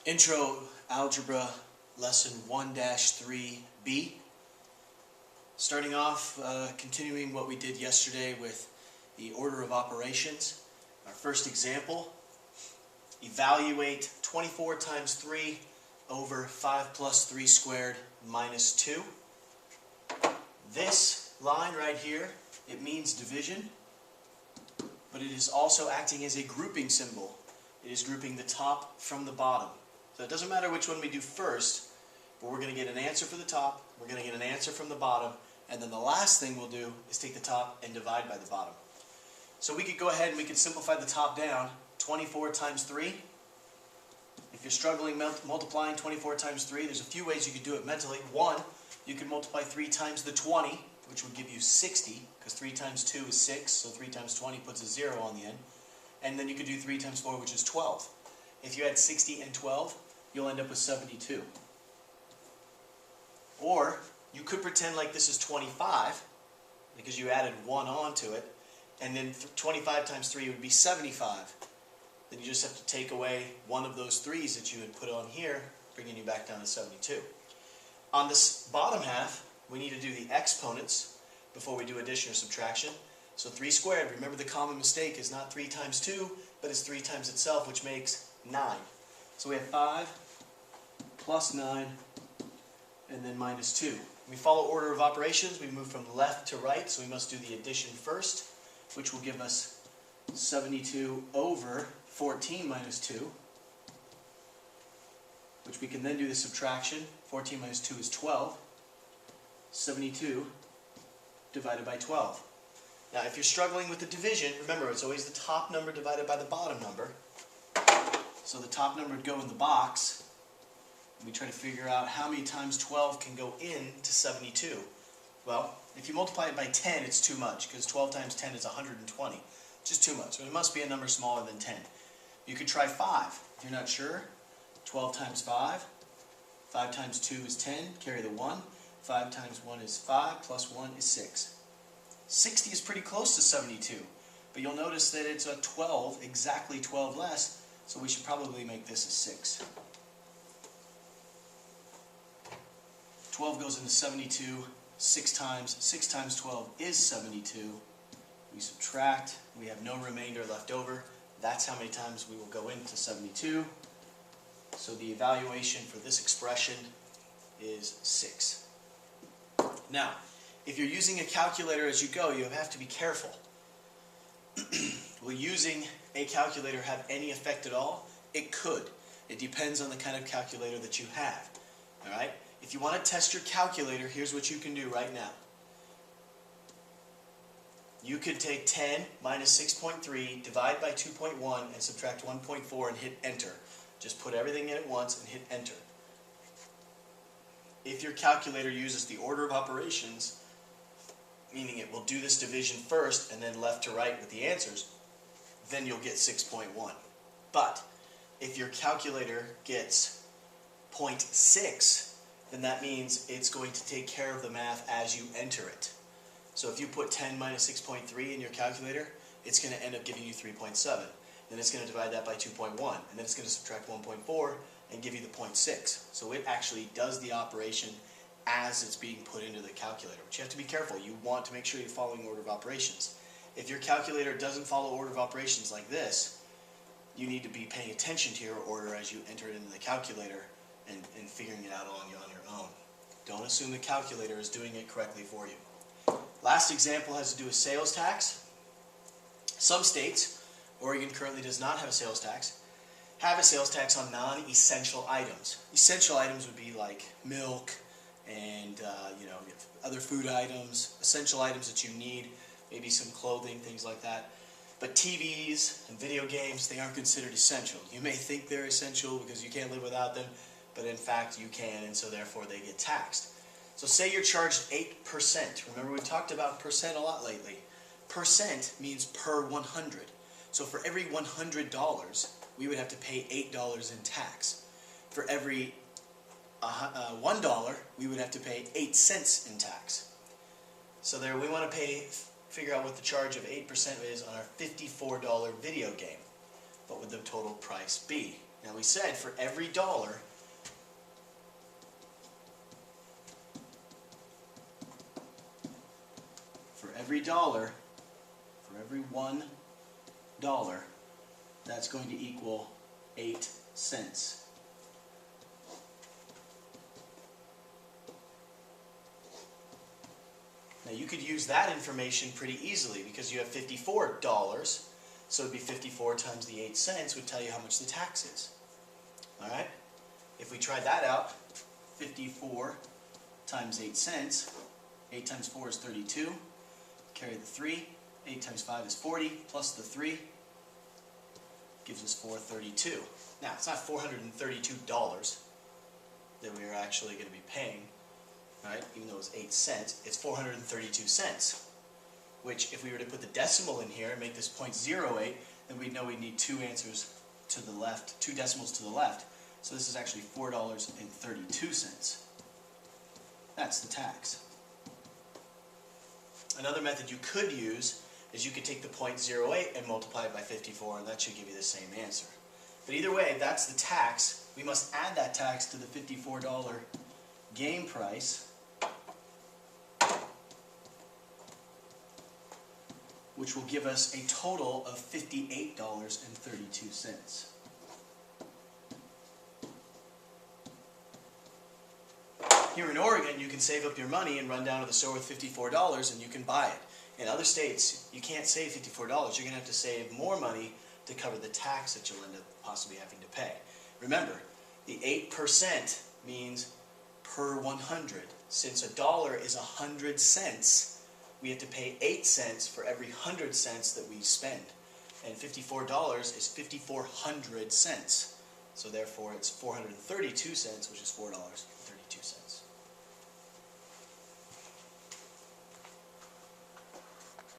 Intro Algebra Lesson 1-3B. Starting off, continuing what we did yesterday with the order of operations. Our first example, evaluate 24 times 3 over 5 plus 3 squared minus 2. This line right here, it means division, but it is also acting as a grouping symbol. It is grouping the top from the bottom. So it doesn't matter which one we do first, but we're going to get an answer for the top, we're going to get an answer from the bottom, and then the last thing we'll do is take the top and divide by the bottom. So we could go ahead and we could simplify the top down. 24 times 3. If you're struggling multiplying 24 times 3, there's a few ways you could do it mentally. One, you could multiply 3 times the 20, which would give you 60, because 3 times 2 is 6, so 3 times 20 puts a 0 on the end. And then you could do 3 times 4, which is 12. If you add 60 and 12, you'll end up with 72. Or you could pretend like this is 25, because you added 1 onto it, and then 25 times 3 would be 75. Then you just have to take away one of those 3's that you had put on here, bringing you back down to 72. On this bottom half, we need to do the exponents before we do addition or subtraction. So 3 squared, remember the common mistake is not 3 times 2, but it's 3 times itself, which makes 9. So we have 5 plus 9 and then minus 2. We follow order of operations. We move from left to right, so we must do the addition first, which will give us 72 over 14 minus 2, which we can then do the subtraction. 14 minus 2 is 12. 72 divided by 12. Now, if you're struggling with the division, remember, it's always the top number divided by the bottom number. So the top number would go in the box. We try to figure out how many times 12 can go into 72. Well, if you multiply it by 10, it's too much, because 12 times 10 is 120. Just too much. So it must be a number smaller than 10. You could try 5. If you're not sure, 12 times 5. 5 times 2 is 10. Carry the 1. 5 times 1 is 5, plus 1 is 6. 60 is pretty close to 72, but you'll notice that it's a 12, exactly 12 less, so we should probably make this a 6. 12 goes into 72 6 times. 6 times 12 is 72. We subtract. We have no remainder left over. That's how many times we will go into 72. So the evaluation for this expression is 6. Now, if you're using a calculator as you go, you have to be careful. Will using a calculator have any effect at all? It could. It depends on the kind of calculator that you have. All right? If you want to test your calculator, here's what you can do right now. You could take 10 minus 6.3, divide by 2.1, and subtract 1.4 and hit enter. Just put everything in at once and hit enter. If your calculator uses the order of operations, meaning it will do this division first and then left to right with the answers, then you'll get 6.1. But if your calculator gets 0.6, then that means it's going to take care of the math as you enter it. So if you put 10 minus 6.3 in your calculator, it's going to end up giving you 3.7. Then it's going to divide that by 2.1, and then it's going to subtract 1.4 and give you the 0.6. So it actually does the operation as it's being put into the calculator. But you have to be careful. You want to make sure you're following order of operations. If your calculator doesn't follow order of operations like this, you need to be paying attention to your order as you enter it into the calculator and figuring it out on your own. Don't assume the calculator is doing it correctly for you. Last example has to do with sales tax. Some states, Oregon currently does not have a sales tax, have a sales tax on non-essential items. Essential items would be like milk and other food items, essential items that you need, maybe some clothing, things like that. But TVs and video games, they aren't considered essential. You may think they're essential because you can't live without them, but in fact you can, and so therefore they get taxed. So say you're charged 8%. Remember, we talked about percent a lot lately. Percent means per 100. So for every $100, we would have to pay $8 in tax. For every $1, we would have to pay 8 cents in tax. So there, we want to figure out what the charge of 8% is on our $54 video game. What would the total price be? Now we said for every dollar, for every $1, that's going to equal 8 cents. Now you could use that information pretty easily because you have $54, so it would be 54 times the 8 cents would tell you how much the tax is. Alright? If we try that out, 54 times 8 cents, 8 times 4 is 32, carry the 3, 8 times 5 is 40, plus the 3 gives us 432. Now, it's not $432 that we are actually going to be paying, right? Even though it's 8 cents, it's 432 cents, which if we were to put the decimal in here and make this 0.08, then we'd know we'd need two answers to the left, two decimals to the left. So this is actually $4.32. That's the tax. Another method you could use is you could take the 0.08 and multiply it by 54, and that should give you the same answer. But either way, that's the tax. We must add that tax to the $54 game price, which will give us a total of $58.32. Here in Oregon, you can save up your money and run down to the store with $54 and you can buy it. In other states, you can't save $54. You're going to have to save more money to cover the tax that you'll end up possibly having to pay. Remember, the 8% means per 100. Since a dollar is 100 cents, we have to pay 8 cents for every 100 cents that we spend. And $54 is 5,400 cents. So therefore, it's 432 cents, which is $4.